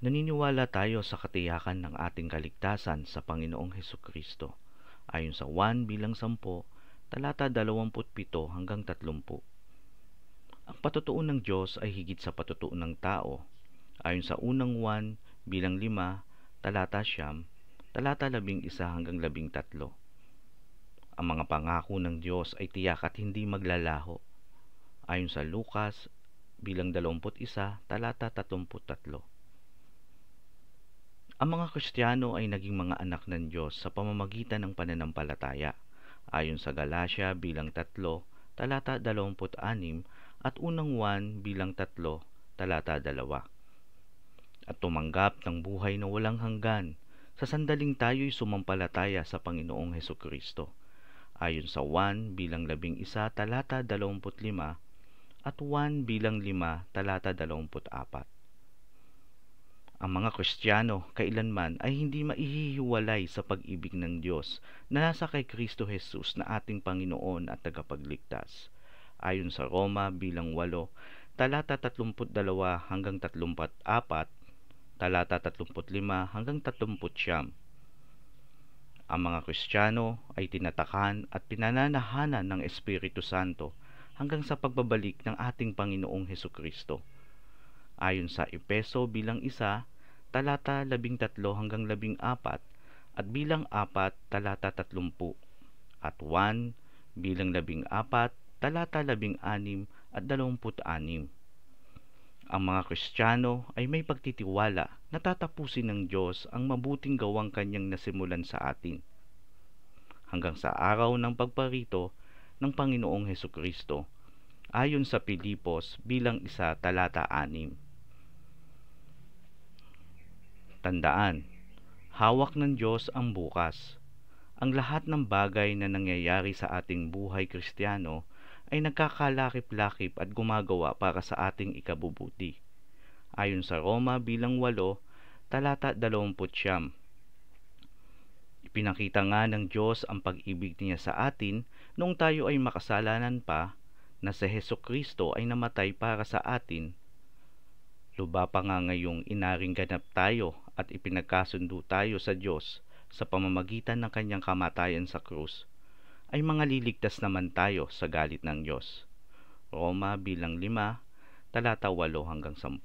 Naniniwala tayo sa katiyakan ng ating kaligtasan sa Panginoong Hesukristo, ayon sa 1 bilang 10, talata 27 hanggang 30. Ang patutuo ng Diyos ay higit sa patutuo ng tao, ayon sa unang 1 bilang 5, talata 9, talata 11 hanggang 13. Ang mga pangako ng Diyos ay tiyak at hindi maglalaho, ayon sa Lucas bilang 21, talata 33. Ang mga Kristiyano ay naging mga anak ng Diyos sa pamamagitan ng pananampalataya, ayon sa Galacia bilang 3, talata 26 at unang 1 bilang 3, talata 2. At tumanggap ng buhay na walang hanggan sa sandaling tayo'y sumampalataya sa Panginoong Hesukristo, ayon sa 1 bilang 11, talata 25 at 1 bilang 5, talata 24. Ang mga Kristiyano kailanman ay hindi maihihiwalay sa pag-ibig ng Diyos na nasa kay Kristo Jesus na ating Panginoon at Tagapagligtas, ayon sa Roma bilang 8, talata 32 hanggang 34, talata 35 hanggang 39. Ang mga Kristiyano ay tinatakan at pinananahanan ng Espiritu Santo hanggang sa pagbabalik ng ating Panginoong Hesukristo, ayon sa Efeso bilang 1, talata 13 hanggang 14 at bilang 4, talata 30 at 1 bilang 14, talata 16 at 26. Ang mga Kristiyano ay may pagtitiwala na tatapusin ng Diyos ang mabuting gawang kanyang nasimulan sa atin hanggang sa araw ng pagparito ng Panginoong Hesukristo, ayon sa Pilipos bilang 1, talata 6. Tandaan, hawak ng Diyos ang bukas. Ang lahat ng bagay na nangyayari sa ating buhay Kristiyano ay nagkakalakip-lakip at gumagawa para sa ating ikabubuti, ayon sa Roma bilang 8, talata 29. Ipinakita nga ng Diyos ang pag-ibig niya sa atin noong tayo ay makasalanan pa, na si Hesukristo ay namatay para sa atin. Luba pa nga ngayong inaring ganap tayo at ipinagkasundo tayo sa Diyos sa pamamagitan ng kanyang kamatayan sa krus, ay mga liligtas naman tayo sa galit ng Diyos. Roma bilang 5, talata 8 hanggang 10.